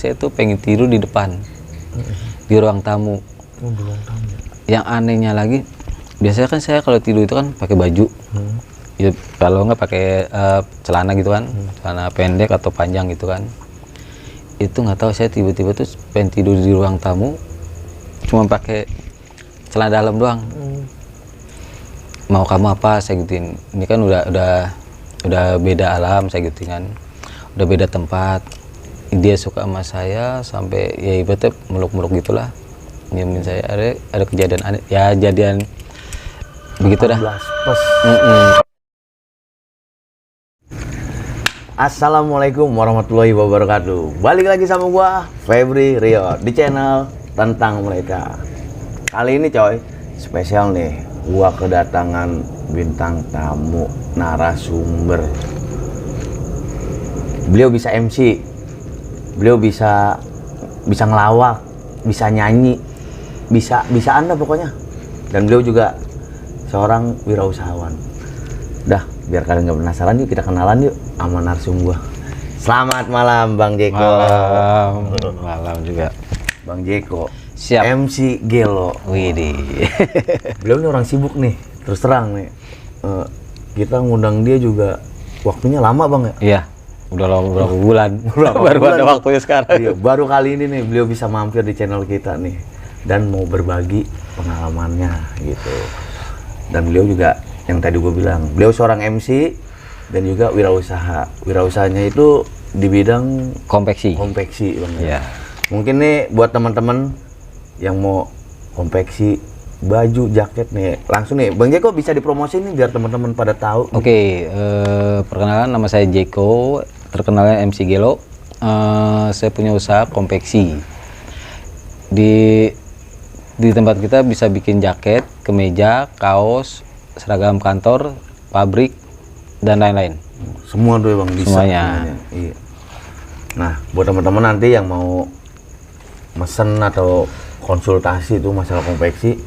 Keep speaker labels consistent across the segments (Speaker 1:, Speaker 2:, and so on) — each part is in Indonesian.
Speaker 1: saya tuh pengen tidur di depan, di ruang tamu.
Speaker 2: Di ruang tamu.
Speaker 1: Yang anehnya lagi, biasanya kan saya kalau tidur itu kan pakai baju, ya, kalau nggak pakai celana gitu kan, celana pendek atau panjang gitu kan. Itu nggak tahu saya tiba-tiba tuh pengen tidur di ruang tamu, cuma pakai celana dalam doang. Mau kamu apa, saya gituin. Ini kan udah beda alam, saya gituin kan, udah beda tempat. Dia suka sama saya sampai ya ibaratnya meluk-meluk gitulah, nyiumin saya. Ada kejadian aneh ya, jadian begitu dah.
Speaker 2: Assalamualaikum warahmatullahi wabarakatuh. Balik lagi sama gua Febri Rio di channel Tentang Mereka. Kali ini coy, spesial nih. Gua kedatangan bintang tamu, narasumber. Beliau bisa MC, beliau bisa ngelawak, bisa nyanyi, bisa Anda pokoknya. Dan beliau juga seorang wirausahawan. Dah, biar kalian nggak penasaran, yuk kita kenalan yuk sama narsum gua. Selamat malam Bang Jeko.
Speaker 1: Malam juga.
Speaker 2: Bang Jeko.
Speaker 1: Siap.
Speaker 2: MC Gelo.
Speaker 1: Widih.
Speaker 2: Beliau ini orang sibuk nih, terus terang nih. Kita ngundang dia juga waktunya lama Bang ya?
Speaker 1: Iya, udah lama berapa bulan. Baru
Speaker 2: bulan
Speaker 1: ada waktunya sekarang.
Speaker 2: Iya, baru kali ini nih beliau bisa mampir di channel kita nih dan mau berbagi pengalamannya gitu. Dan beliau juga yang tadi gue bilang, beliau seorang MC dan juga wirausaha. Wirausahanya itu di bidang
Speaker 1: Konveksi.
Speaker 2: Bang.
Speaker 1: Iya.
Speaker 2: Mungkin nih buat teman-teman yang mau konveksi baju, jaket nih, langsung nih Bang Jeko bisa dipromosi nih biar teman-teman pada tahu.
Speaker 1: Oke, perkenalkan nama saya Jeko, terkenalnya MC Gelo. Saya punya usaha konveksi. Di tempat kita bisa bikin jaket, kemeja, kaos, seragam kantor, pabrik, dan lain-lain.
Speaker 2: Semua tuh Bang, bisa
Speaker 1: semuanya.
Speaker 2: Iya. Nah, buat teman-teman nanti yang mau mesen atau konsultasi itu masalah konveksi,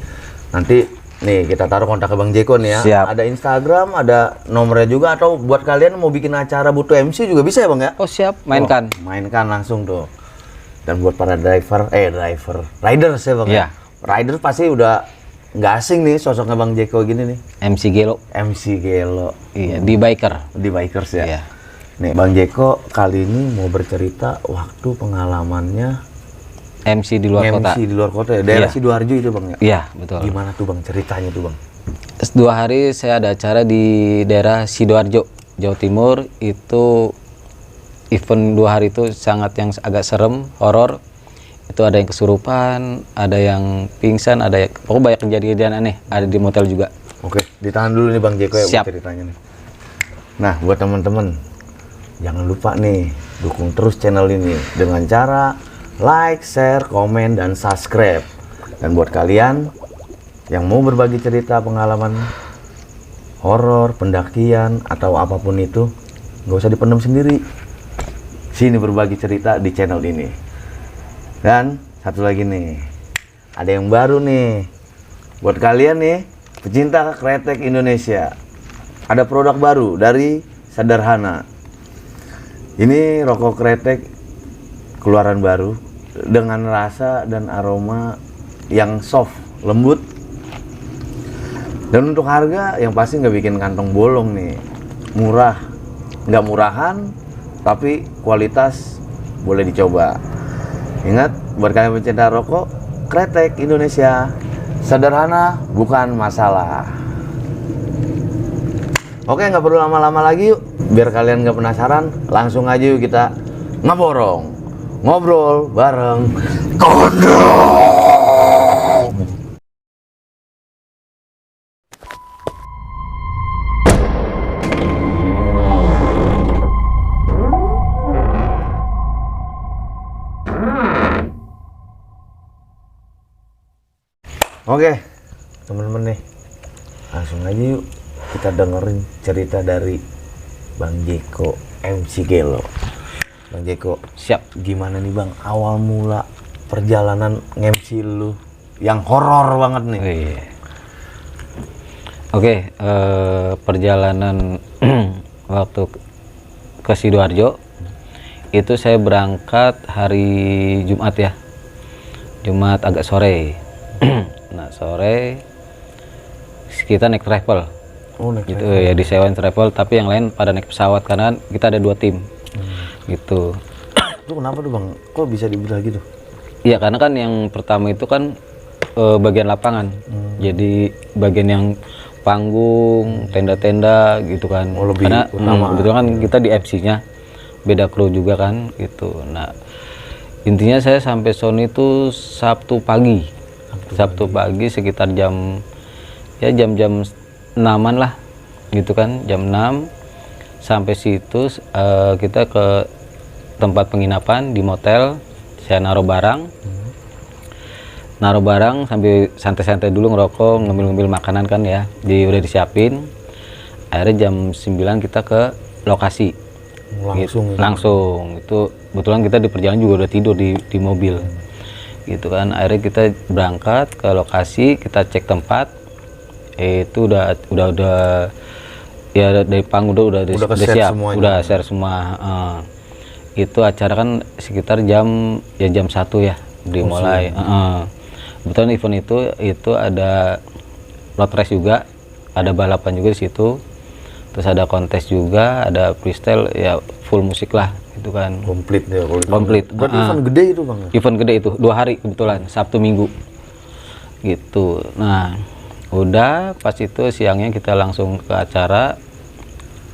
Speaker 2: nanti nih kita taruh kontak ke Bang Jeko nih ya.
Speaker 1: Siap.
Speaker 2: Ada Instagram, ada nomornya juga, atau buat kalian mau bikin acara butuh MC juga bisa ya Bang ya?
Speaker 1: Oh siap, mainkan.
Speaker 2: Oh, mainkan langsung tuh. Dan buat para riders ya Bang
Speaker 1: Iya.
Speaker 2: ya? Rider pasti udah nggak asing nih sosoknya Bang Jeko gini nih.
Speaker 1: MC Gelo.
Speaker 2: MC Gelo.
Speaker 1: Iya, di biker.
Speaker 2: Di bikers ya?
Speaker 1: Iya.
Speaker 2: Nih Bang Jeko kali ini mau bercerita waktu pengalamannya
Speaker 1: MC di luar kota.
Speaker 2: MC di luar kota ya? Daerah
Speaker 1: Iya.
Speaker 2: Sidoarjo itu Bang ya?
Speaker 1: Iya, betul.
Speaker 2: Gimana tuh Bang ceritanya tuh Bang?
Speaker 1: 2 hari saya ada acara di daerah Sidoarjo, Jawa Timur. Itu event 2 hari itu sangat yang agak serem, horor. Itu ada yang kesurupan, ada yang pingsan, pokoknya banyak kejadian aneh. Ada di motel juga.
Speaker 2: Oke, ditahan dulu nih Bang Jeko ya buat
Speaker 1: Siap.
Speaker 2: ceritanya nih. Nah, buat teman-teman jangan lupa nih dukung terus channel ini dengan cara like, share, komen, dan subscribe. Dan buat kalian yang mau berbagi cerita pengalaman horor, pendakian, atau apapun itu, nggak usah dipendam sendiri. Sini berbagi cerita di channel ini. Dan satu lagi nih, ada yang baru nih. Buat kalian nih, pecinta kretek Indonesia. Ada produk baru dari Sederhana. Ini rokok kretek keluaran baru dengan rasa dan aroma yang soft, lembut. Dan untuk harga yang pasti nggak bikin kantong bolong nih. Murah, nggak murahan, tapi kualitas boleh dicoba. Ingat, buat kalian pecinta rokok, kretek Indonesia, sederhana bukan masalah. Oke, nggak perlu lama-lama lagi yuk. Biar kalian nggak penasaran, langsung aja yuk kita ngeborong. Ngobrol bareng Kondro. Oke, teman-teman nih, langsung aja yuk kita dengerin cerita dari Bang Jeko MC Gelo. Bang Jeko,
Speaker 1: Siap.
Speaker 2: gimana nih Bang awal mula perjalanan nge-MC lu yang horor banget nih?
Speaker 1: Oke, perjalanan waktu ke Sidoarjo Itu saya berangkat hari Jumat ya, Jumat agak sore. Nah sore kita naik travel.
Speaker 2: Oh, naik
Speaker 1: Gitu ya, disewain travel, tapi yang lain pada naik pesawat karena kita ada 2 tim. Gitu.
Speaker 2: Itu kenapa tuh Bang? Kok bisa dibilang gitu?
Speaker 1: Iya, karena kan yang pertama itu kan bagian lapangan. Jadi bagian yang panggung, tenda-tenda gitu kan.
Speaker 2: Oh, lebih
Speaker 1: karena
Speaker 2: utama.
Speaker 1: kebetulan kan kita di MC-nya beda kru juga kan gitu. Nah, intinya saya sampai Sony itu Sabtu pagi. Sabtu pagi sekitar jam 6-an lah gitu kan, jam 6 sampai situ. Kita ke tempat penginapan di motel, saya naruh barang sambil santai-santai dulu, ngerokok, ngemil-ngemil makanan kan ya, udah disiapin. Akhirnya jam 9 kita ke lokasi langsung itu kebetulan kita di perjalanan juga udah tidur di mobil gitu kan. Akhirnya kita berangkat ke lokasi, kita cek tempat. Itu udah ya dari panggung udah siap, udah share semua. Itu acara kan sekitar jam 1 ya dimulai. Kebetulan event itu ada road race juga, ada balapan juga di situ, terus ada kontes juga, ada freestyle ya, full musik lah gitu kan.
Speaker 2: Komplit ya.
Speaker 1: Komplit.
Speaker 2: Berarti event gede itu Bang?
Speaker 1: Event gede itu 2 hari kebetulan, Sabtu Minggu gitu. Nah udah pas itu siangnya kita langsung ke acara.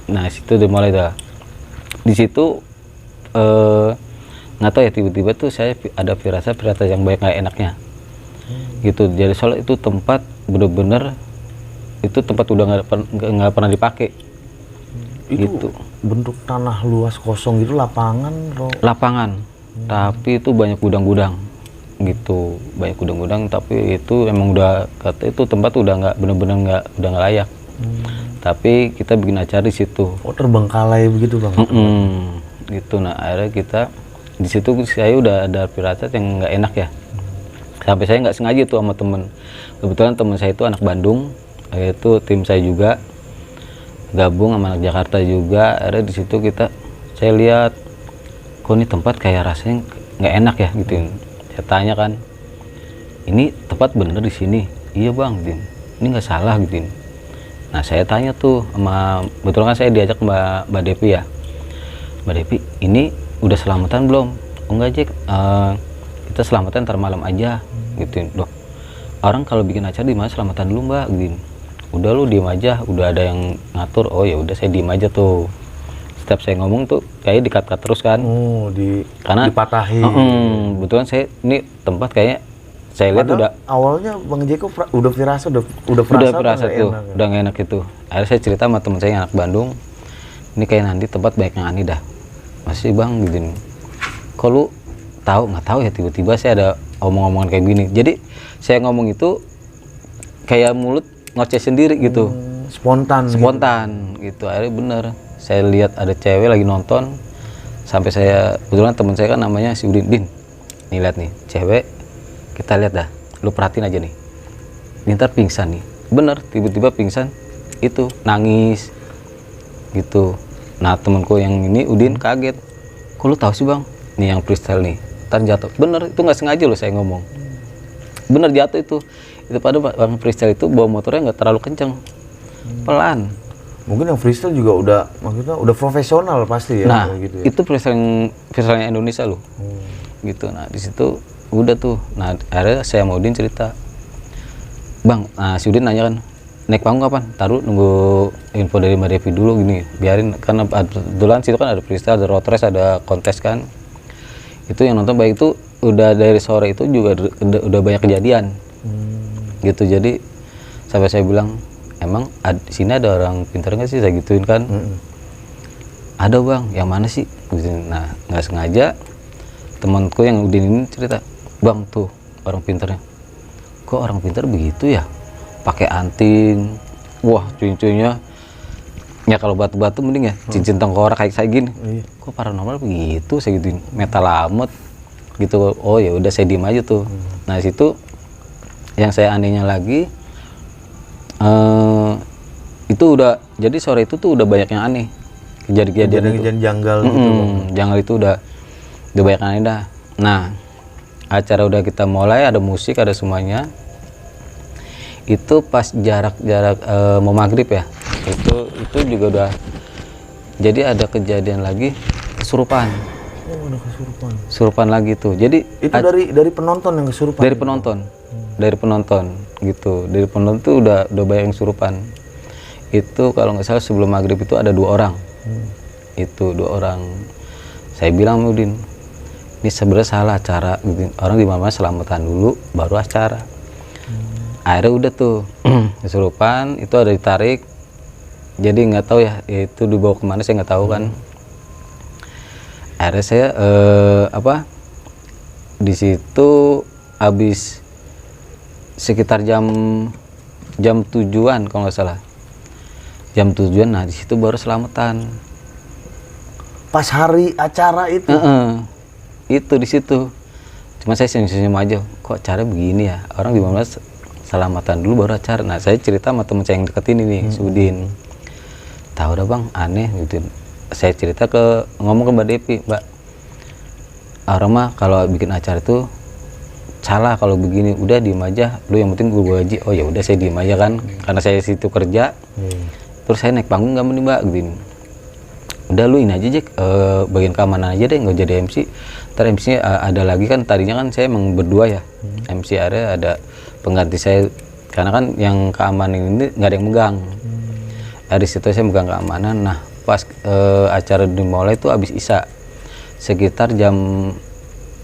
Speaker 1: Nah situ dimulai dah. Di situ nggak tahu ya, tiba-tiba tuh saya ada firasat yang banyak nggak enaknya gitu. Jadi soal itu tempat bener-bener, itu tempat udah nggak pernah dipakai.
Speaker 2: Itu
Speaker 1: gitu.
Speaker 2: Bentuk tanah luas kosong gitu, lapangan
Speaker 1: Lapangan, tapi itu banyak gudang-gudang gitu, banyak gudang-gudang. Tapi itu emang udah kata itu tempat udah nggak bener-bener udah nggak layak. Tapi kita bikin acara di situ.
Speaker 2: Oh, terbengkalai begitu Bang?
Speaker 1: Gitu. Nah akhirnya kita di situ, saya udah ada firasat yang nggak enak ya, sampai saya nggak sengaja tuh sama temen. Kebetulan temen saya itu anak Bandung, itu tim saya juga gabung sama anak Jakarta juga. Akhirnya di situ saya lihat, kok ini tempat kayak rasanya nggak enak ya gitu. Saya tanya kan, ini tempat bener di sini? Iya Bang, gitu. Ini nggak salah gitu. Nah saya tanya tuh sama, betul kan saya diajak Mbak Devi ya, Mbak Devi, ini udah selamatan belum? Oh enggak Jack, kita selamatan ntar malam aja gitu. Loh, orang kalau bikin acara di mana selamatan dulu Mbak gitu. Udah lu diem aja, udah ada yang ngatur. Oh ya udah, saya diem aja tuh. Setiap saya ngomong tuh kayak di-cut terus kan. Karena
Speaker 2: dipatahin.
Speaker 1: Kebetulan saya ini tempat kayaknya saya lihat udah
Speaker 2: awalnya Bang Jeko udah firasat tuh,
Speaker 1: udah gak enak itu. Akhirnya saya cerita sama teman saya yang anak Bandung, ini kayak nanti tempat banyak yang aneh dah. Masih Bang gitu. Kok lu nggak tahu ya, tiba-tiba saya ada omong-omongan kayak gini. Jadi saya ngomong itu kayak mulut ngoceh sendiri gitu.
Speaker 2: Spontan
Speaker 1: gitu. Akhirnya bener, saya lihat ada cewek lagi nonton, sampai saya, kebetulan teman saya kan namanya si Udin, Din nih lihat nih cewek, kita lihat dah, lu perhatiin aja nih, ntar pingsan nih. Bener, tiba-tiba pingsan, itu nangis gitu. Nah temanku yang ini Udin kaget, kok lu tahu sih Bang, nih yang freestyle nih ntar jatuh. Bener, itu nggak sengaja loh saya ngomong, bener jatuh itu pada Bang freestyle itu bawa motornya nggak terlalu kenceng, pelan.
Speaker 2: Mungkin yang freestyle juga maksudnya udah profesional pasti ya.
Speaker 1: Nah
Speaker 2: gitu ya?
Speaker 1: itu freestyle Indonesia loh. Gitu. Nah di situ udah tuh. Nah akhirnya saya mau Udin cerita, Bang, si Udin nanya kan, naik panggung kapan? Taruh nunggu info dari Mbak Devi dulu gini, biarin, karena kebetulan situ kan ada freestyle, ada road race, ada kontes kan. Itu yang nonton baik itu udah dari sore itu juga udah banyak kejadian. Gitu. Jadi sampai saya bilang, emang sini ada orang pintar nggak sih, saya gituin kan. Ada Bang, yang mana sih gitu. Nah nggak sengaja temanku yang Udin ini cerita, Bang tuh orang pintarnya, kok orang pintar begitu ya, pakai anting, wah cincin-cincinnya ya kalau batu-batu mending ya cincin tengkorak kayak saya gini. Kok paranormal begitu, saya gituin, metal amat gitu. Oh ya udah, saya diem aja tuh. Nah situ yang saya anehnya lagi, itu udah, jadi sore itu tuh udah banyak yang aneh
Speaker 2: kejadian janggal gitu Bang.
Speaker 1: Janggal itu udah banyak aneh dah. Nah, acara udah kita mulai, ada musik, ada semuanya. Itu pas jarak-jarak mau maghrib ya, itu juga udah jadi ada kejadian lagi kesurupan.
Speaker 2: Oh, udah
Speaker 1: Kesurupan lagi tuh. Jadi
Speaker 2: itu dari penonton yang kesurupan.
Speaker 1: Dari penonton gitu. Dari penonton tuh udah banyak yang kesurupan. Itu kalau nggak salah sebelum maghrib itu ada 2 orang. Itu 2 orang. Saya bilang sama Udin, ini sebenarnya salah acara gitu. Orang di mana selamatan dulu baru acara. Akhirnya udah tuh kesurupan, itu ada ditarik. Jadi nggak tahu ya itu dibawa kemana, saya nggak tahu kan. Akhirnya saya di situ habis sekitar jam 7-an kalau nggak salah. Jam 7-an, nah di situ baru selamatan.
Speaker 2: Pas hari acara itu.
Speaker 1: Itu di situ. Cuma saya senyum-senyum aja, kok cara begini ya? Orang di mana selamatan dulu baru acara. Nah, saya cerita sama teman saya yang deket ini nih, Sudin. Tahu dah Bang, aneh gitu. Saya cerita ngomong ke Mbak Devi, Mbak, orang mah kalau bikin acara itu salah kalau begini, udah diem aja, lu yang penting gue gaji. Oh ya udah, saya diem aja kan, karena saya situ kerja. Terus saya naik panggung nggak nih Mbak, gini. Udah lu ini aja Jack, bagian keamanan aja deh, nggak jadi MC. Ntar MC-nya ada lagi kan, tadinya kan saya emang berdua ya, MC ada pengganti saya, karena kan yang keamanan ini nggak ada yang megang. Dari situ saya megang keamanan. Nah pas acara dimulai itu habis isya, sekitar jam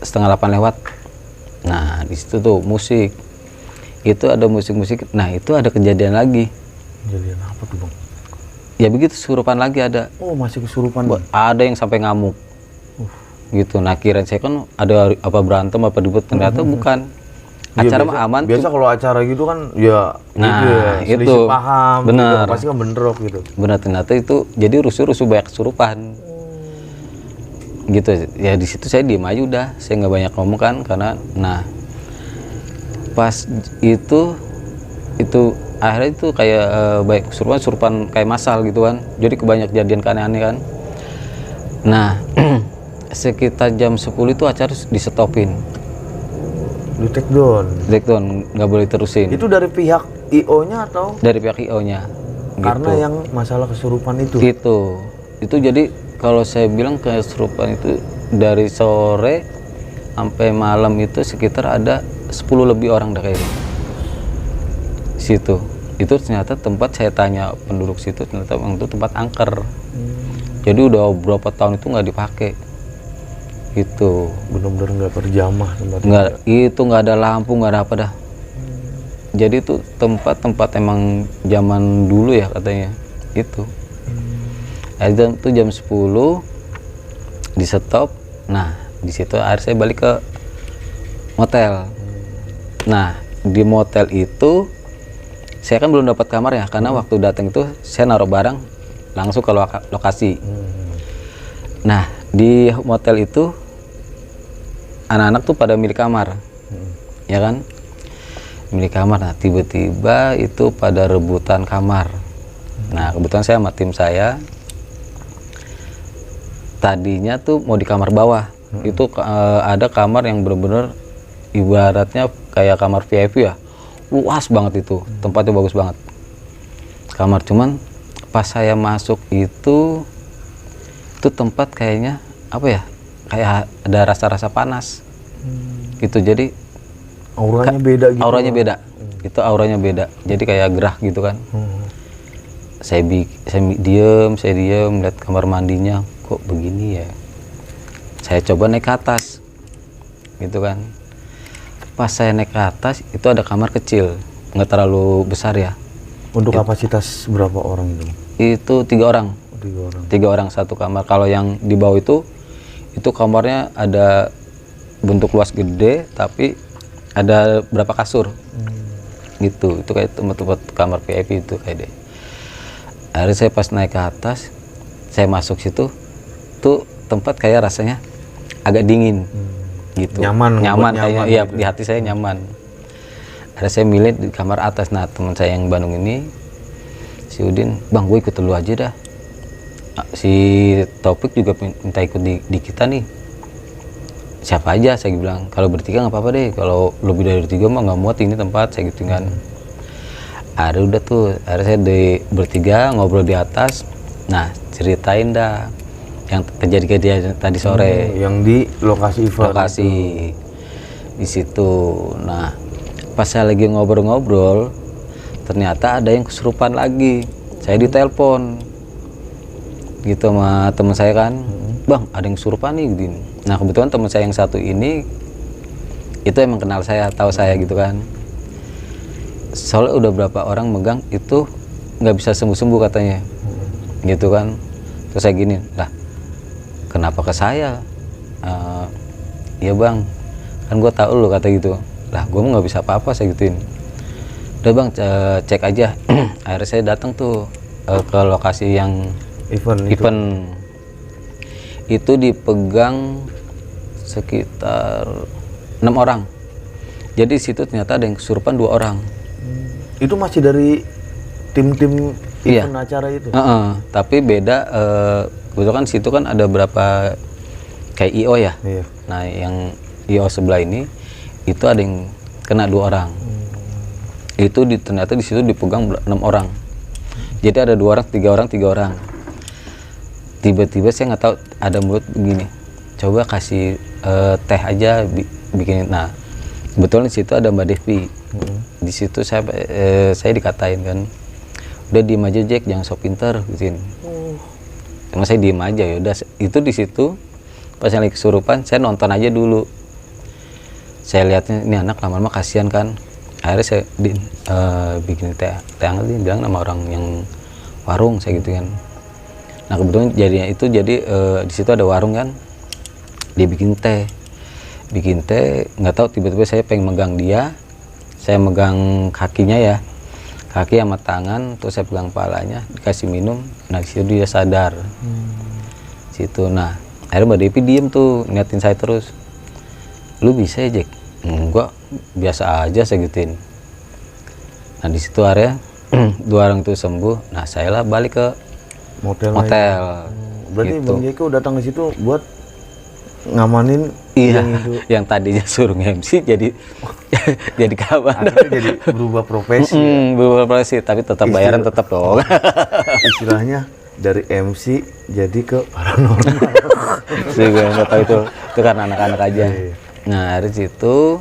Speaker 1: 7:30 lewat. Nah di situ tuh musik, itu ada musik. Nah itu ada kejadian lagi.
Speaker 2: Kejadian apa tuh Bang?
Speaker 1: Ya begitu, kesurupan lagi ada.
Speaker 2: Oh masih kesurupan Bang?
Speaker 1: Ada yang sampai ngamuk gitu. Nah kirain saya kan ada apa berantem apa ribut, ternyata bukan. Acara mah aman.
Speaker 2: Biasa kalau acara gitu kan ya
Speaker 1: nah
Speaker 2: gitu ya,
Speaker 1: itu
Speaker 2: paham
Speaker 1: bener
Speaker 2: gitu, pasti kan bentrok gitu.
Speaker 1: Benar, ternyata itu jadi rusuh banyak kesurupan gitu ya. Di situ saya diem aja udah, saya nggak banyak ngomong kan, karena nah pas itu akhirnya itu kayak baik kesurupan kayak massal gitu kan, jadi kebanyak jadian aneh-aneh kan. Nah sekitar jam 10 itu acara di-stopin,
Speaker 2: di take down,
Speaker 1: nggak boleh terusin.
Speaker 2: Itu dari pihak IO-nya atau
Speaker 1: dari pihak IO-nya
Speaker 2: karena
Speaker 1: gitu.
Speaker 2: yang masalah kesurupan itu
Speaker 1: jadi kalau saya bilang kesurupan itu dari sore sampai malam itu sekitar ada 10 lebih orang dah kayaknya situ. Itu ternyata tempat, saya tanya penduduk situ, ternyata itu tempat angker. Jadi udah berapa tahun itu nggak dipakai gitu.
Speaker 2: Benar-benar nggak terjamah tempatnya.
Speaker 1: Nggak, itu nggak ada lampu, nggak ada apa dah. Jadi itu tempat emang zaman dulu ya katanya itu. Itu jam 10 di stop. Nah di situ akhirnya saya balik ke motel. Nah di motel itu saya kan belum dapat kamar ya, karena waktu datang itu saya naruh barang langsung ke lokasi. Nah di motel itu anak-anak tuh pada milik kamar, ya kan, milik kamar. Nah tiba-tiba itu pada rebutan kamar. Nah kebetulan saya sama tim saya tadinya tuh mau di kamar bawah. Itu ada kamar yang bener-bener ibaratnya kayak kamar VIP ya, luas banget itu, tempatnya bagus banget kamar. Cuman pas saya masuk itu tempat kayaknya apa ya, kayak ada rasa-rasa panas gitu. Jadi
Speaker 2: auranya beda gitu.
Speaker 1: Itu auranya beda, jadi kayak gerah gitu kan. Saya diem lihat kamar mandinya, kok begini ya. Saya coba naik ke atas gitu kan. Pas saya naik ke atas itu ada kamar kecil, nggak terlalu besar ya.
Speaker 2: Untuk kapasitas berapa orang itu?
Speaker 1: Itu 3 orang. 3 orang satu kamar. Kalau yang di bawah itu kamarnya ada bentuk luas gede, tapi ada berapa kasur gitu. Itu kayak tempat kamar VIP itu kayak deh. Akhirnya saya pas naik ke atas, saya masuk situ tuh tempat kayak rasanya agak dingin gitu. Nyaman kayaknya, iya gitu. Di hati saya nyaman. Ada saya milih di kamar atas. Nah teman saya yang Bandung ini, si Udin, Bang gue ikut dulu aja dah, si Taufik juga minta ikut di kita nih, siapa aja, saya bilang. Kalau bertiga nggak apa-apa deh, kalau lebih dari 3 mah nggak muat ini tempat, saya gitu kan. Ada udah tuh, akhirnya saya bertiga ngobrol di atas. Nah, ceritain dah yang kejadian tadi sore.
Speaker 2: Yang di lokasi event.
Speaker 1: Lokasi di situ. Nah, pas saya lagi ngobrol-ngobrol, ternyata ada yang kesurupan lagi. Saya ditelepon gitu sama teman saya kan, bang ada yang kesurupan nih gitu. Nah kebetulan teman saya yang satu ini itu emang kenal saya, tahu saya gitu kan. Soalnya udah berapa orang megang itu nggak bisa sembuh-sembuh katanya, gitu kan. Terus saya gini, lah kenapa ke saya? Iya bang, kan gue tahu lo, kata gitu. Lah gue nggak bisa apa-apa, saya gituin. Udah bang, cek aja. Akhirnya saya datang tuh ke lokasi yang event itu dipegang sekitar 6 orang. Jadi di situ ternyata ada yang kesurupan 2 orang.
Speaker 2: Itu masih dari tim-tim event acara itu?
Speaker 1: Tapi beda, kebetulan situ kan ada berapa kayak IO ya. Iya. Nah yang IO sebelah ini itu ada yang kena 2 orang. Itu ternyata di situ dipegang 6 orang. Jadi ada 2 orang, 3 orang, 3 orang. Tiba-tiba saya nggak tahu ada mulut begini, coba kasih teh aja bikin. Nah kebetulan di situ ada Mbak Devi. Di situ saya dikatain kan, udah diem aja Jack, jangan sok pinter gituin. Emang saya diem aja, ya udah. Itu di situ pas yang lagi kesurupan saya nonton aja dulu. Saya lihatnya ini anak lama-lama kasihan kan. Akhirnya saya bikin teh hangat, dia bilang nama orang yang warung, saya gitu kan. Nah kebetulan jadinya itu jadi di situ ada warung kan, dia bikin teh, nggak tahu tiba-tiba saya pengen megang dia, saya megang kakinya ya, kaki sama tangan, terus saya pegang palanya, dikasih minum. Nah di situ dia sadar. Situ, nah akhirnya Mbak Devi diem tuh ngeliatin saya terus. Lu bisa ya Jack? Enggak, biasa aja, saya gituin. Nah di situ area 2 orang itu sembuh. Nah saya lah balik ke motel.
Speaker 2: Berarti
Speaker 1: gitu.
Speaker 2: Bang Jeko datang ke situ buat ngamanin
Speaker 1: yang tadinya suruh MC jadi jadi kawan.
Speaker 2: Jadi berubah profesi.
Speaker 1: Berubah profesi, tapi tetap bayaran tetap dong.
Speaker 2: Istilahnya dari MC jadi ke paranormal.
Speaker 1: Saya nggak tahu itu karena anak-anak aja. Nah dari situ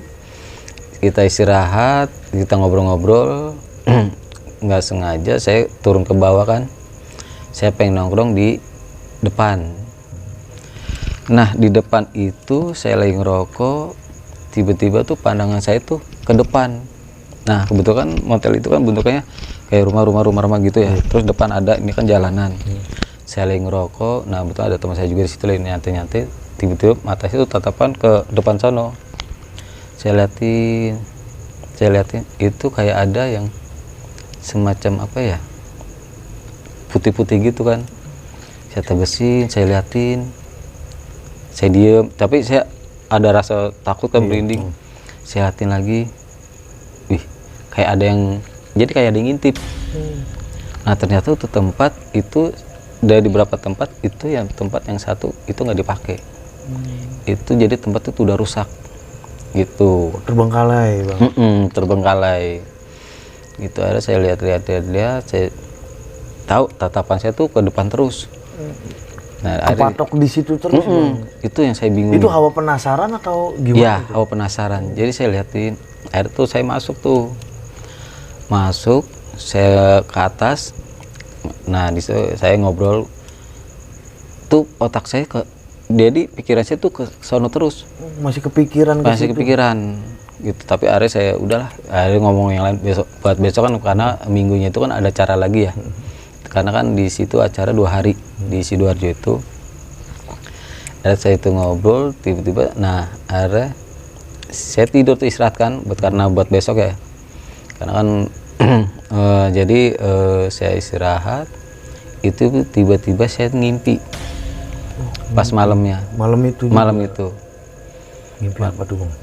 Speaker 1: kita istirahat, kita ngobrol-ngobrol. Nggak sengaja saya turun ke bawah kan, saya pengen nongkrong di depan. Nah di depan itu saya lagi ngerokok, tiba-tiba tuh pandangan saya tuh ke depan. Nah kebetulan motel itu kan bentuknya kayak rumah gitu ya. Terus depan ada ini kan jalanan. Saya lagi ngerokok, nah betul ada teman saya juga di situ lagi nyantai. Tiba-tiba mata saya tuh tatapan ke depan sono. Saya liatin itu kayak ada yang semacam apa ya, putih-putih gitu kan. Saya tegesin, saya liatin, saya diem, tapi saya ada rasa takut kan, merinding. Saya liatin lagi, wih kayak ada yang, jadi kayak ada yang ngintip. Nah ternyata itu tempat itu dari beberapa tempat itu, yang tempat yang satu itu nggak dipakai. Itu jadi tempat itu udah rusak gitu,
Speaker 2: terbengkalai bang.
Speaker 1: Terbengkalai gitu. Akhirnya saya lihat, saya tahu tatapan saya tuh ke depan terus. Nah,
Speaker 2: kepatok di situ terus.
Speaker 1: Itu yang saya bingung.
Speaker 2: Itu hawa penasaran atau gimana?
Speaker 1: Iya, hawa penasaran. Jadi saya liatin, akhirnya tuh saya masuk, saya ke atas. Nah di situ saya ngobrol tuh, otak saya jadi pikiran saya tuh ke sono terus.
Speaker 2: Masih kepikiran
Speaker 1: gitu. Tapi akhirnya saya udahlah, akhirnya ngomong yang lain buat besok kan, karena minggunya itu kan ada acara lagi ya. Karena kan di situ acara 2 hari di Sidoarjo itu. Dan saya itu ngobrol, tiba-tiba, nah akhirnya saya tidur tuh, istirahat kan, buat besok ya. Karena kan jadi saya istirahat, itu tiba-tiba saya ngimpi. Pas malamnya.
Speaker 2: Malam itu. Ngimpi apa tuh bang?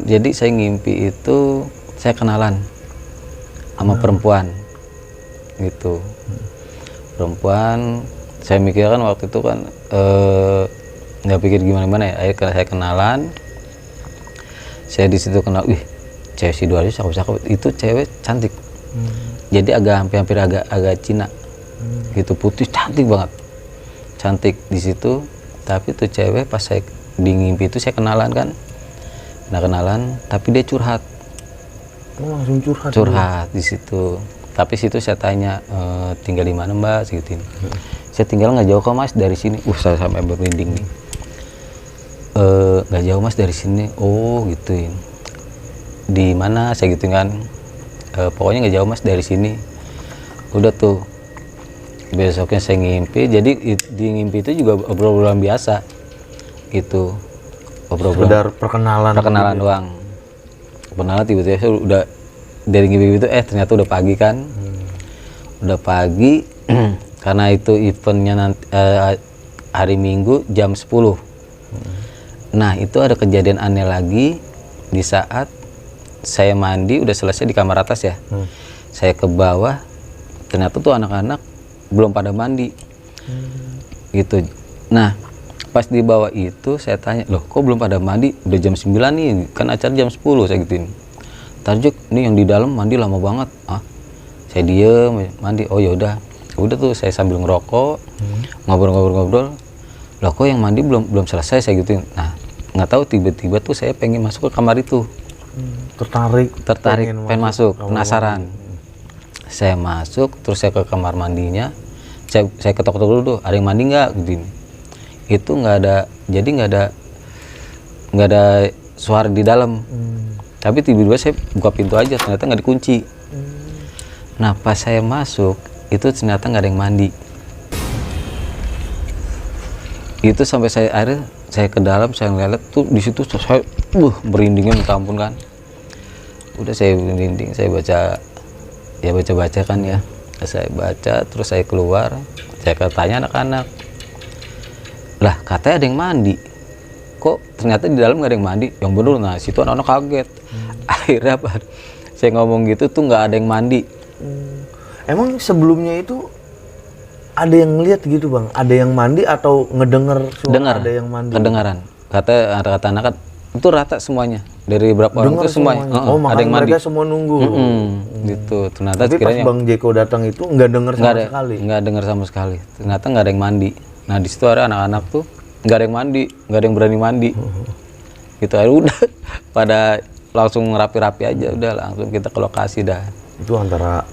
Speaker 1: Jadi saya ngimpi itu saya kenalan sama perempuan gitu. Perempuan saya mikir kan waktu itu kan nggak pikir gimana ya, akhirnya saya kenalan, saya di situ kenal, cewek Sidoarjo cakep-cakep, itu cewek cantik, jadi hampir agak Cina, gitu, putih, cantik banget, cantik di situ. Tapi tuh cewek pas saya di ngimpi itu saya kenalan kan, tapi dia curhat.
Speaker 2: Langsung
Speaker 1: curhat di situ. Tapi situ saya tanya, tinggal di mana Mbak, segituin. Saya tinggal nggak jauh kok Mas dari sini. Saya sampai bermerinding nih. Nggak jauh Mas dari sini. Oh gituin. Di mana saya gitu kan. Pokoknya nggak jauh Mas dari sini. Udah tuh. Besoknya saya ngimpi. Jadi di ngimpi itu juga obrolan biasa. Gitu.
Speaker 2: Sekedar perkenalan
Speaker 1: doang. Perkenalan tiba-tiba saya udah dari ngimpi itu ternyata udah pagi kan. Udah pagi karena itu eventnya nanti hari Minggu jam 10. Nah itu ada kejadian aneh lagi di saat saya mandi udah selesai di kamar atas ya. Saya ke bawah, ternyata tuh anak-anak belum pada mandi. Gitu. Nah pas di bawah itu saya tanya, loh kok belum pada mandi, udah jam 9 nih, kan acara jam 10, saya gituin. Tarjuk, nih yang di dalam mandi lama banget. Saya diem, mandi, oh yaudah tuh saya sambil ngerokok, ngobrol-ngobrol, loh kok yang mandi belum selesai, saya gituin. Nah nggak tahu tiba-tiba tuh saya pengen masuk ke kamar itu. Tertarik, pengen masuk, penasaran. Saya masuk, terus saya ke kamar mandinya, saya ketok-ketok dulu tuh, ada yang mandi nggak, gituin. Itu nggak ada, jadi nggak ada suara di dalam. Tapi tiba-tiba saya buka pintu aja, ternyata nggak dikunci. Nah pas saya masuk itu ternyata nggak ada yang mandi. Itu sampai akhirnya saya ke dalam, saya ngeliat tuh di situ saya merindingnya minta ampun kan. Udah saya merinding, saya baca kan ya. Saya baca, terus saya keluar, saya tanya anak-anak, lah katanya ada yang mandi, kok ternyata di dalam nggak ada yang mandi, yang bener. Nah situ anak-anak kaget. Akhirnya apa, saya ngomong gitu tuh nggak ada yang mandi.
Speaker 2: Emang sebelumnya itu ada yang ngeliat gitu Bang, ada yang mandi atau ngedenger suara ada yang mandi? Kedengaran,
Speaker 1: kata anak-anak itu rata semuanya, dari berapa orang itu semuanya. Ada yang mandi.
Speaker 2: Mereka semua nunggu.
Speaker 1: Gitu. Ternyata
Speaker 2: tapi pas Bang Jeko datang itu nggak denger sekali.
Speaker 1: Nggak denger sama sekali. Ternyata nggak ada yang mandi. Nah di situ ada anak-anak tuh nggak ada yang mandi, nggak ada yang berani mandi. Gitu aja udah pada langsung rapi-rapi aja, udah langsung kita ke lokasi dah.
Speaker 2: Itu antara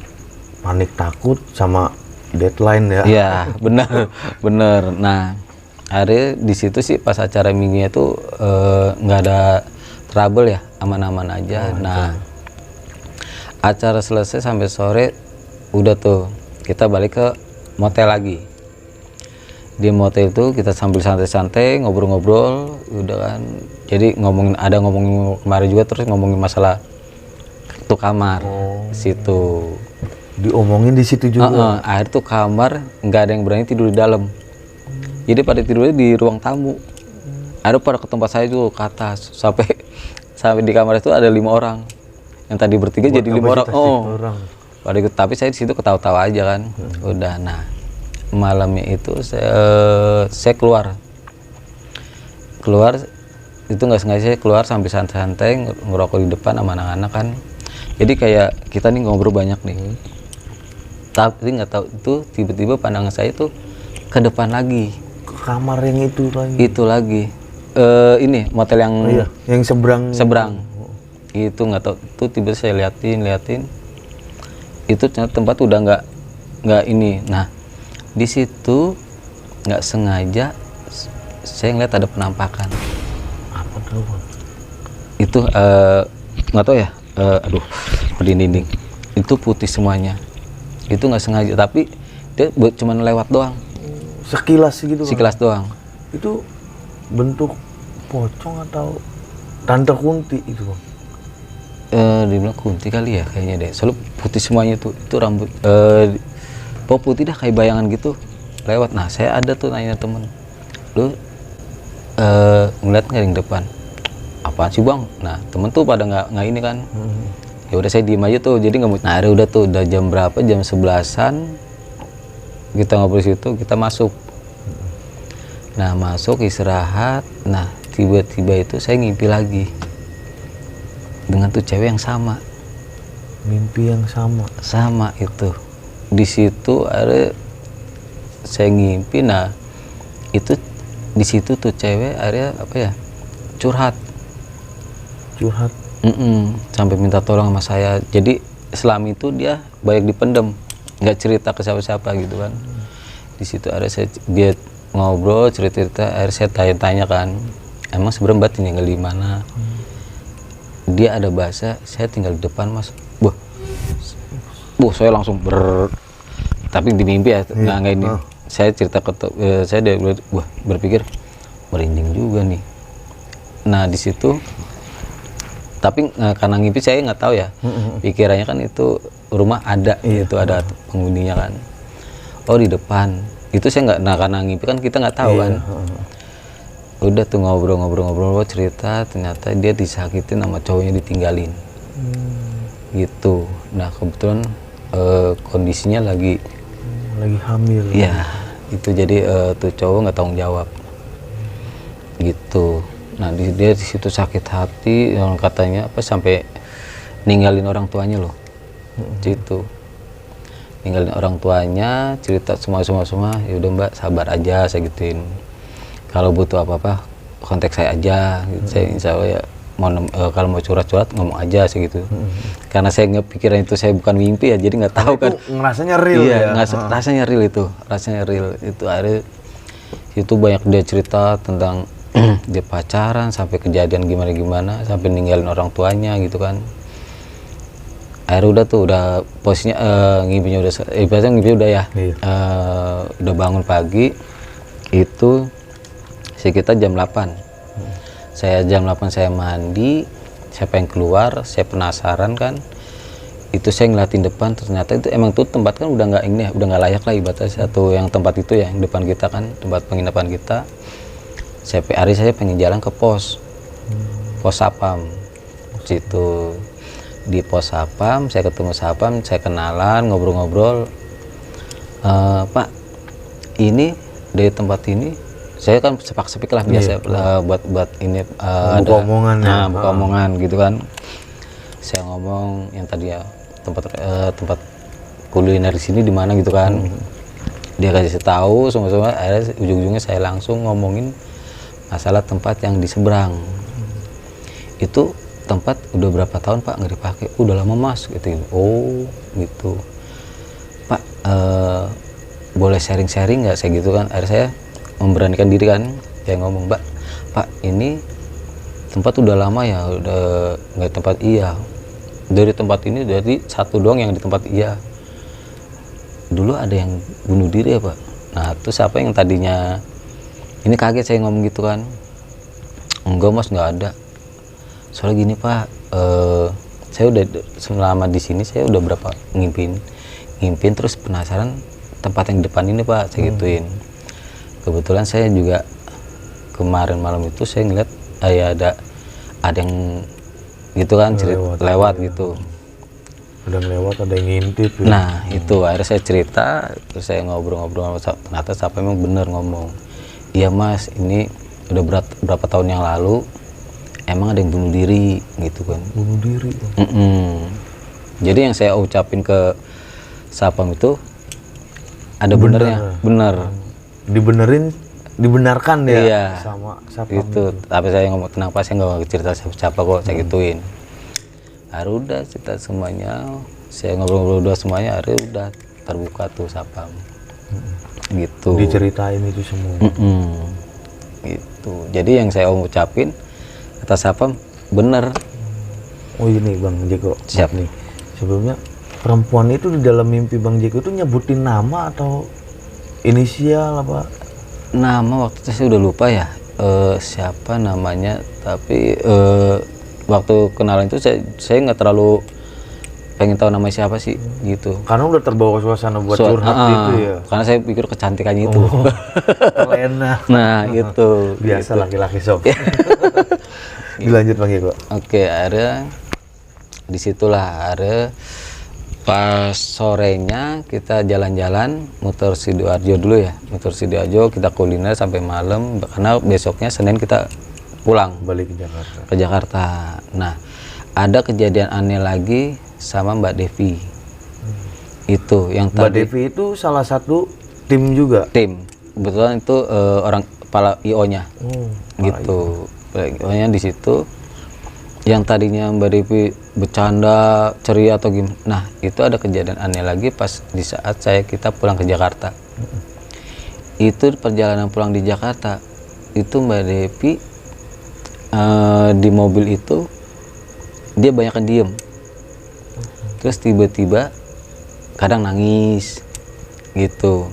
Speaker 2: panik takut sama deadline ya.
Speaker 1: Iya bener. Nah akhirnya di situ sih pas acara minggunya tuh nggak ada trouble ya, aman-aman aja. Nah acara selesai sampai sore, udah tuh kita balik ke motel lagi. Di motel itu kita sambil santai-santai ngobrol-ngobrol, udah kan. Jadi ngomongin kemarin juga, terus ngomongin masalah tuh kamar situ.
Speaker 2: Diomongin di situ juga.
Speaker 1: Akhir tuh kamar nggak ada yang berani tidur di dalam. Jadi pada tidurnya di ruang tamu. Ada pada ke tempat saya tuh ke atas, sampai di kamar itu ada 5 orang. Yang tadi bertiga jadi 5 orang. Pada itu, tapi saya di situ ketawa-tawa aja kan. Udah. Nah malamnya itu saya keluar itu nggak sengaja, saya keluar sambil santai-santai ngerokok di depan sama anak-anak kan. Jadi kayak kita nih ngobrol banyak nih, tapi nggak tahu itu tiba-tiba pandangan saya tuh ke depan lagi,
Speaker 2: ke kamar yang itu lagi.
Speaker 1: Ini motel yang
Speaker 2: yang seberang
Speaker 1: itu nggak tahu tuh, tiba saya liatin itu ternyata tempat udah nggak ini. Nah di situ nggak sengaja saya ngeliat ada penampakan.
Speaker 2: Apa tuh?
Speaker 1: Itu nggak tahu ya, di dinding itu putih semuanya. Itu nggak sengaja, tapi dia cuma lewat doang,
Speaker 2: sekilas gitu.
Speaker 1: Sekilas doang.
Speaker 2: Itu bentuk pocong atau tante kunti itu Bang?
Speaker 1: Dibilang kunti kali ya kayaknya deh, selalu putih semuanya tuh. Itu rambut putih dah kayak bayangan gitu lewat. Nah saya ada tuh nanya temen, lu ngeliat nggak yang depan? Apaan sih Bang? Nah temen tuh pada nggak ini kan. Ya udah saya diem aja tuh, jadi nggak mau. Nah udah tuh, udah jam berapa, jam 11-an kita ngobrol di situ, kita masuk. Nah masuk istirahat, nah tiba-tiba itu saya ngimpi lagi dengan tuh cewek yang sama.
Speaker 2: Mimpi yang sama
Speaker 1: Itu di situ ada saya ngimpi. Nah itu di situ tuh cewek akhirnya apa ya, curhat sampai minta tolong sama saya. Jadi selama itu dia banyak dipendem, nggak cerita ke siapa-siapa gitu kan. Di situ ada dia ngobrol cerita, akhirnya saya tanya-tanya kan, emang sebenarnya Mbak tinggal di mana? Dia ada bahasa, saya tinggal di depan Mas. Saya langsung tapi di mimpi ya, nggak ini. Saya cerita saya berpikir merinding juga nih. Nah di situ, tapi karena ngimpi saya nggak tahu ya, pikirannya kan itu rumah ada, itu ada penghuninya kan. Oh di depan. Itu saya nggak, nah karena ngimpi kan kita nggak tahu kan. Udah tuh ngobrol cerita, ternyata dia disakitin sama cowoknya, ditinggalin gitu. Nah kebetulan kondisinya lagi
Speaker 2: hamil
Speaker 1: ya itu, jadi tuh cowok nggak tanggung jawab gitu. Nah dia di situ sakit hati, yang katanya apa sampai ninggalin orang tuanya loh. Gitu, ninggalin orang tuanya, cerita semua. Ya udah Mbak sabar aja, saya gituin. Kalau butuh apa-apa kontak saya aja gitu. Saya insya Allah ya kalau mau curhat ngomong aja sih gitu. Karena saya nggak pikiran itu saya bukan mimpi ya, jadi nggak tahu kan.
Speaker 2: Ngerasanya real ya.
Speaker 1: Rasanya real itu, akhirnya itu banyak dia cerita tentang dia pacaran sampai kejadian gimana sampai ninggalin orang tuanya gitu kan. Akhirnya udah posisinya ngimpinya udah biasanya ngimpi udah ya. Udah bangun pagi itu sekitar jam 8. Saya jam 8 saya mandi, saya pengen keluar, saya penasaran kan. Itu saya ngeliatin depan, ternyata itu emang tuh tempat kan udah nggak layak lah ibaratnya. Satu yang tempat itu ya, yang depan kita kan, tempat penginapan kita. Saya pengen jalan ke pos Sapam situ. Di pos Sapam saya ketemu Sapam, saya kenalan, ngobrol-ngobrol. Pak, ini dari tempat ini saya kan sepak-sepik lah biasa buat ini
Speaker 2: buka omongan ya.
Speaker 1: Buka omongan gitu kan. Saya ngomong yang tadi ya tempat kuliner di sini di mana gitu kan. Dia kasih tahu semua. Akhirnya ujung-ujungnya saya langsung ngomongin masalah tempat yang di seberang. Itu tempat udah berapa tahun Pak nggak dipakai? Udah lama Mas gitu. Oh gitu Pak, boleh sharing-sharing nggak saya gitu kan. Akhirnya saya memberanikan diri kan, saya ngomong Pak ini tempat udah lama ya, udah nggak tempat. Iya, dari tempat ini dari satu doang yang di tempat. Iya, dulu ada yang bunuh diri ya Pak. Nah terus apa yang tadinya ini kaget saya ngomong gitu kan. Enggak Mas, nggak ada. Soalnya gini Pak, saya udah selama di sini saya udah berapa ngimpin terus penasaran tempat yang depan ini Pak, saya gituin. Kebetulan saya juga kemarin malam itu saya ngeliat ya ada yang gitu kan lewat gitu.
Speaker 2: Ada yang lewat, ada yang ngintip ya.
Speaker 1: Nah itu akhirnya saya cerita, terus saya ngobrol-ngobrol, ternyata siapa emang bener ngomong. Iya Mas, ini udah berapa tahun yang lalu emang ada yang bunuh diri gitu kan.
Speaker 2: Bunuh diri.
Speaker 1: Jadi yang saya ucapin ke Sapam itu ada benernya, bener.
Speaker 2: Dibenarkan ya.
Speaker 1: Iya,
Speaker 2: sama Sapam
Speaker 1: itu. Tapi saya ngomong tenang Pak, saya nggak cerita siapa kok, saya gituin. Akhirnya udah cerita semuanya, saya ngobrol-ngobrol semuanya, akhirnya udah terbuka tuh Sapam. Gitu.
Speaker 2: Diceritain itu semua.
Speaker 1: Gitu. Jadi yang saya ucapin kata Sapam bener.
Speaker 2: Oh ini Bang Jeko,
Speaker 1: siap
Speaker 2: nih. Sebelumnya perempuan itu di dalam mimpi Bang Jeko itu nyebutin nama atau inisial apa?
Speaker 1: Nama waktu itu saya udah lupa ya siapa namanya, tapi waktu kenalan itu saya nggak terlalu pengen tahu nama siapa sih gitu.
Speaker 2: Karena udah terbawa suasana buat curhat gitu ya.
Speaker 1: Karena saya pikir kecantikannya itu.
Speaker 2: Terlena.
Speaker 1: Nah itu.
Speaker 2: Biasa
Speaker 1: gitu.
Speaker 2: Laki-laki sob. Dilanjut Bang Jeko.
Speaker 1: Oke, akhirnya disitulah Pas sorenya kita jalan-jalan muter Sidoarjo dulu ya, muter Sidoarjo, kita kuliner sampai malam karena besoknya Senin kita pulang
Speaker 2: balik ke Jakarta.
Speaker 1: ke Jakarta. Nah, ada kejadian aneh lagi sama Mbak Devi. Itu yang
Speaker 2: Mbak
Speaker 1: tadi
Speaker 2: Devi itu salah satu tim juga.
Speaker 1: tim. Kebetulan itu orang kepala IO-nya. Gitu. IO-nya di situ. Yang tadinya Mbak Devi bercanda, ceria atau gimana. Nah, itu ada kejadian aneh lagi pas di saat kita pulang ke Jakarta. Itu perjalanan pulang di Jakarta. Itu Mbak Devi di mobil itu dia banyak diem. Terus tiba-tiba kadang nangis gitu.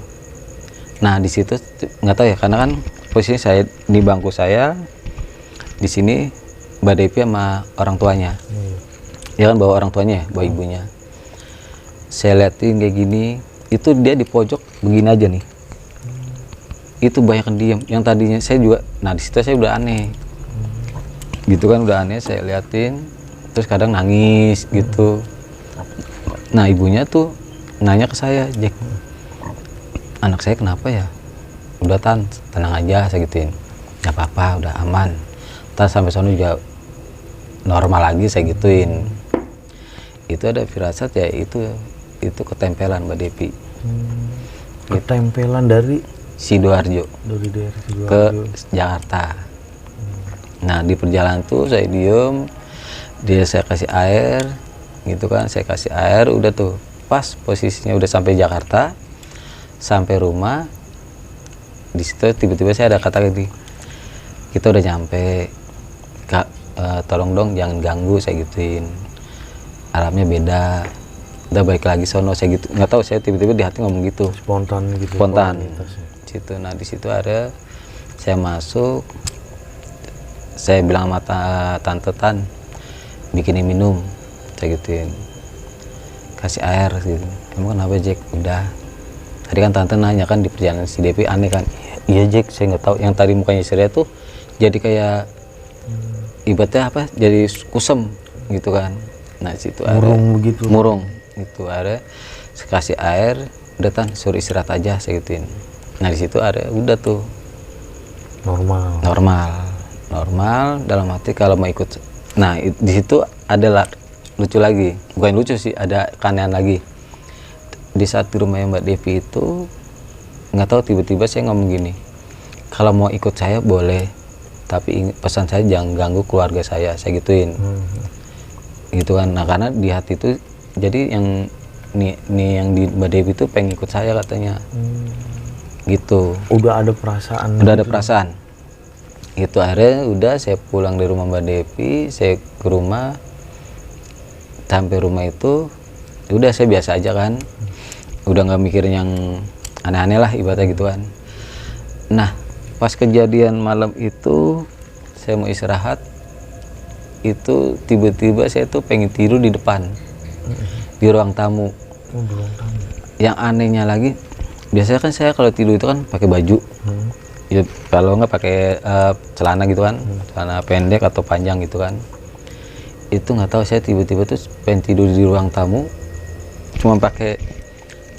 Speaker 1: Nah, di situ nggak tahu ya, karena kan posisi saya di bangku saya, di sini Mbak Devi sama orang tuanya. Dia kan bawa orang tuanya ya, bawa ibunya. Saya liatin kayak gini, itu dia di pojok begini aja nih. Itu banyak diem. Yang tadinya saya juga, nah di situ saya udah aneh. Gitu kan udah aneh, saya liatin, terus kadang nangis gitu. Nah, ibunya tuh nanya ke saya, Jack, anak saya kenapa ya? Udah tenang aja, saya gituin. Gak apa-apa, udah aman. Ntar sampai sana juga normal lagi, saya gituin. Itu ada firasat ya, itu ketempelan Mbak Devi.
Speaker 2: Ketempelan dari
Speaker 1: Sidoarjo
Speaker 2: daerah Sidoarjo
Speaker 1: ke Jakarta. Nah, di perjalanan tuh saya diem, saya kasih air, gitu kan, saya kasih air, udah tuh pas posisinya udah sampai Jakarta, sampai rumah, di situ tiba-tiba saya ada kata lagi, kita udah nyampe, Kak, tolong dong jangan ganggu, saya gituin, alamnya beda, udah balik lagi sono, saya gitu, nggak tahu saya tiba-tiba di hati ngomong gitu,
Speaker 2: spontan gitu.
Speaker 1: spontan, situ. Nah, di situ ada, saya masuk, saya bilang sama tante bikinin minum, saya gituin, kasih air gitu. Emang kenapa Jack? Udah, tadi kan tante nanya kan di perjalanan si Devi aneh kan. Iya Jack, saya nggak tahu, yang tadi mukanya ceria tuh jadi kayak ibaratnya apa, jadi kusem gitu kan. Nah, situ
Speaker 2: murung begitu,
Speaker 1: murung itu ada, kasih air, udah suruh istirahat aja, saya gituin. Nah, di situ ada, udah tuh normal dalam arti kalau mau ikut. Nah, di situ adalah lucu lagi, bukan lucu sih, ada keanehan lagi. Di saat di rumahnya Mbak Devi itu nggak tahu tiba-tiba saya ngomong gini, kalau mau ikut saya boleh, tapi pesan saya jangan ganggu keluarga saya gituin. Gitu kan. Nah, karena di hati itu jadi yang nih yang di Mbak Devi itu pengen ikut saya katanya. Gitu.
Speaker 2: Udah ada perasaan.
Speaker 1: Udah ada perasaan. Itu akhirnya udah saya pulang dari rumah Mbak Devi, saya ke rumah. Sampai rumah itu udah saya biasa aja kan. Udah nggak mikirin yang aneh-aneh lah ibaratnya gitu kan. Nah, pas kejadian malam itu saya mau istirahat, itu tiba-tiba saya tuh pengen tidur di depan, di ruang tamu. Yang anehnya lagi, biasanya kan saya kalau tidur itu kan pakai baju, ya, kalau nggak pakai celana gitu kan, celana pendek atau panjang gitu kan. Itu nggak tahu saya tiba-tiba tuh pengen tidur di ruang tamu, cuma pakai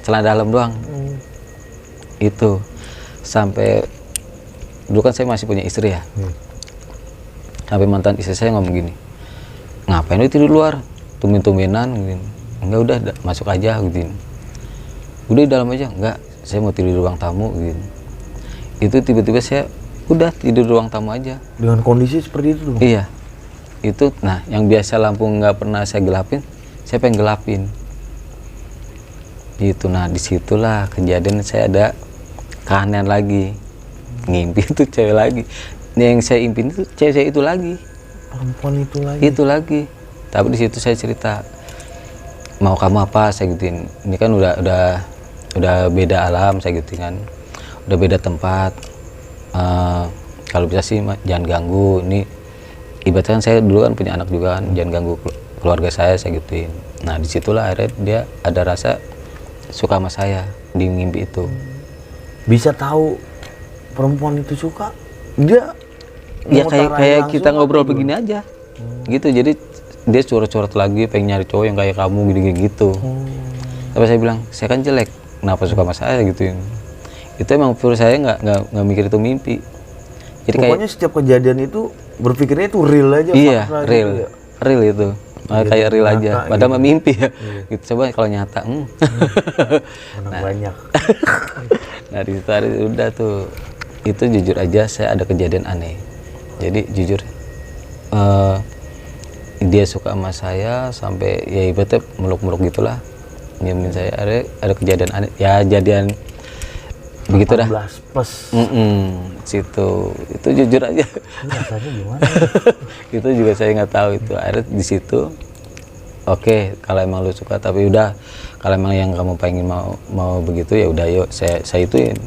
Speaker 1: celana dalam doang. Itu sampai dulu kan saya masih punya istri ya. Sampai mantan istri saya ngomong gini, ngapain lu tidur luar, tumben-tumbenan gitu. Enggak, udah masuk aja gitu. Udah di dalam aja. Enggak, saya mau tidur di ruang tamu gitu. Itu tiba-tiba saya udah tidur di ruang tamu aja
Speaker 2: dengan kondisi seperti itu.
Speaker 1: Iya. Itu, nah, yang biasa lampu nggak pernah saya gelapin, saya pengen gelapin gitu. Nah, disitulah kejadian saya ada keanehan lagi, ngimpi itu cewek lagi. Yang saya impin itu cewek itu lagi,
Speaker 2: perempuan itu lagi.
Speaker 1: Tapi di situ saya cerita, mau kamu apa, saya gituin. Ini kan udah beda alam, saya gituin kan, udah beda tempat. Kalau bisa sih jangan ganggu. Ini ibaratnya saya dulu kan punya anak juga kan, jangan ganggu keluarga saya gituin. Nah, disitulah akhirnya dia ada rasa suka sama saya di mimpi itu.
Speaker 2: Bisa tahu perempuan itu suka, dia
Speaker 1: ya kayak kita ngobrol begini aja gitu. Jadi dia curhat-curhat lagi pengen nyari cowok yang kayak kamu gini-gini gitu. Tapi saya bilang, saya kan jelek, kenapa suka sama saya gituin. Itu emang menurut saya nggak mikir itu mimpi. Jadi
Speaker 2: pokoknya setiap kejadian itu berpikirnya itu real aja.
Speaker 1: Iya,
Speaker 2: fakta
Speaker 1: real,
Speaker 2: gitu ya.
Speaker 1: real itu. Kayak real aja. Padahal mah mimpi ya. Gitu. Coba kalau nyata,
Speaker 2: Menang banyak.
Speaker 1: Nah di situ hari udah tuh. Itu jujur aja saya ada kejadian aneh. Jadi jujur, dia suka sama saya sampai ya ibaratnya meluk-meluk gitulah, nyiumin saya. Ada kejadian aneh. Ya jadian begitu dah.
Speaker 2: 18 plus.
Speaker 1: Situ itu jujur aja.
Speaker 2: Rasanya gimana?
Speaker 1: Itu juga saya nggak tahu itu. Akhirnya di situ, oke, kalau emang lu suka, tapi udah kalau emang yang kamu pengen mau begitu ya udah yuk saya ituin.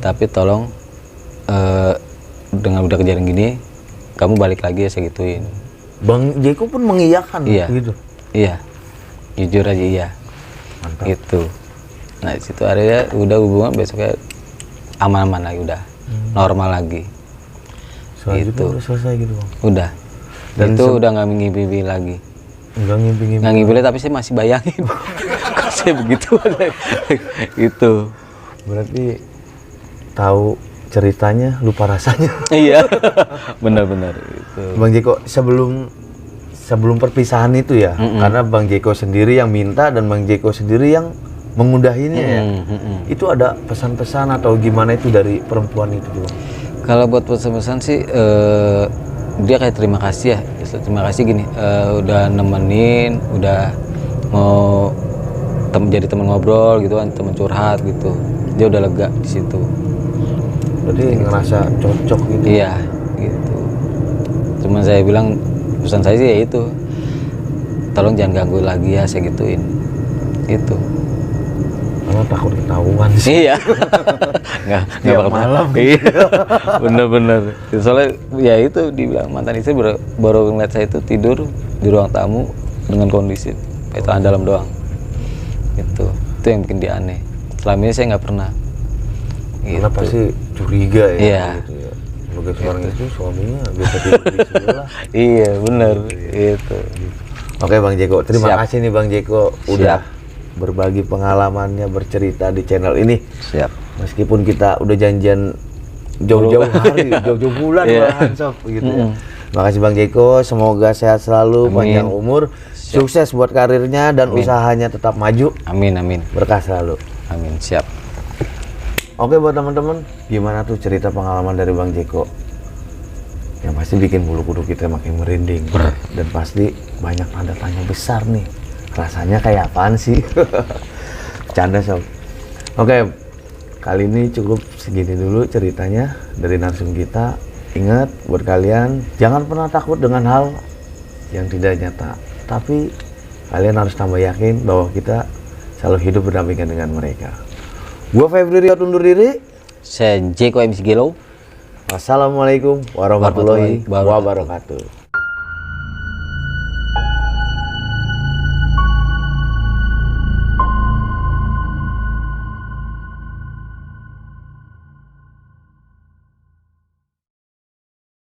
Speaker 1: Tapi tolong dengan udah kejadian gini, kamu balik lagi ya saya gituin.
Speaker 2: Bang Jeko pun mengiyakan gitu.
Speaker 1: Iya, jujur aja iya.
Speaker 2: Mantap.
Speaker 1: Itu. Nah di situ area udah hubungan besoknya aman-aman lagi, udah normal lagi.
Speaker 2: Selanjutnya
Speaker 1: Gitu.
Speaker 2: udah selesai gitu bang.
Speaker 1: Udah. Dan itu udah nggak ngimpi lagi.
Speaker 2: Enggak ngimpi-ngimpi.
Speaker 1: Nggak ngimpi, tapi saya masih bayangin. Kok saya begitu gitu.
Speaker 2: Berarti tahu ceritanya, lupa rasanya.
Speaker 1: Iya, benar-benar itu.
Speaker 2: Bang Jeko sebelum perpisahan itu ya, karena Bang Jeko sendiri yang minta dan Bang Jeko sendiri yang mengundahinya ya. Itu ada pesan-pesan atau gimana itu dari perempuan itu Bang?
Speaker 1: Kalau buat pesan-pesan sih dia kayak terima kasih ya. Terima kasih gini, udah nemenin, udah mau jadi teman ngobrol gitu kan, teman curhat gitu. Dia udah lega di situ.
Speaker 2: Berarti ngerasa cocok gitu.
Speaker 1: Iya, gitu. Cuma saya bilang, pesan saya sih ya itu, tolong jangan ganggu lagi ya, saya gituin. Itu.
Speaker 2: Karena takut ketahuan sih.
Speaker 1: Iya. nggak bakal
Speaker 2: malam.
Speaker 1: Iya. Bener-bener. Soalnya ya itu dibilang mantan istri baru ngeliat saya itu tidur di ruang tamu dengan kondisi celana dalam doang. Itu yang bikin dia aneh. Selama ini saya nggak pernah. Gitu.
Speaker 2: Karena pasti curiga ya.
Speaker 1: Iya.
Speaker 2: Gitu ya. Sebagai seorang itu suaminya biasa tidur di sebelah.
Speaker 1: Iya bener. Itu.
Speaker 2: Oke Bang Jeko, terima
Speaker 1: Siap.
Speaker 2: kasih nih Bang Jeko udah berbagi pengalamannya, bercerita di channel ini.
Speaker 1: Siap.
Speaker 2: Meskipun kita udah janjian jauh-jauh hari, jauh-jauh bulan malahan sob gitu ya. Makasih Bang Jeko, semoga sehat selalu, panjang umur, sukses buat karirnya dan usahanya tetap maju.
Speaker 1: Amin, amin.
Speaker 2: Berkah selalu.
Speaker 1: Amin, siap.
Speaker 2: Oke buat teman-teman, gimana tuh cerita pengalaman dari Bang Jeko? Yang pasti bikin bulu kuduk kita makin merinding. Dan pasti banyak tanda tanya besar nih. Rasanya kayak apaan sih? Canda sob. Oke, kali ini cukup segini dulu ceritanya dari narsum kita. Ingat buat kalian, jangan pernah takut dengan hal yang tidak nyata. Tapi kalian harus tambah yakin bahwa kita selalu hidup berdampingan dengan mereka. Gua Febri Rio undur diri.
Speaker 1: Saya Jeko MC Gelo.
Speaker 2: Wassalamualaikum warahmatullahi wabarakatuh.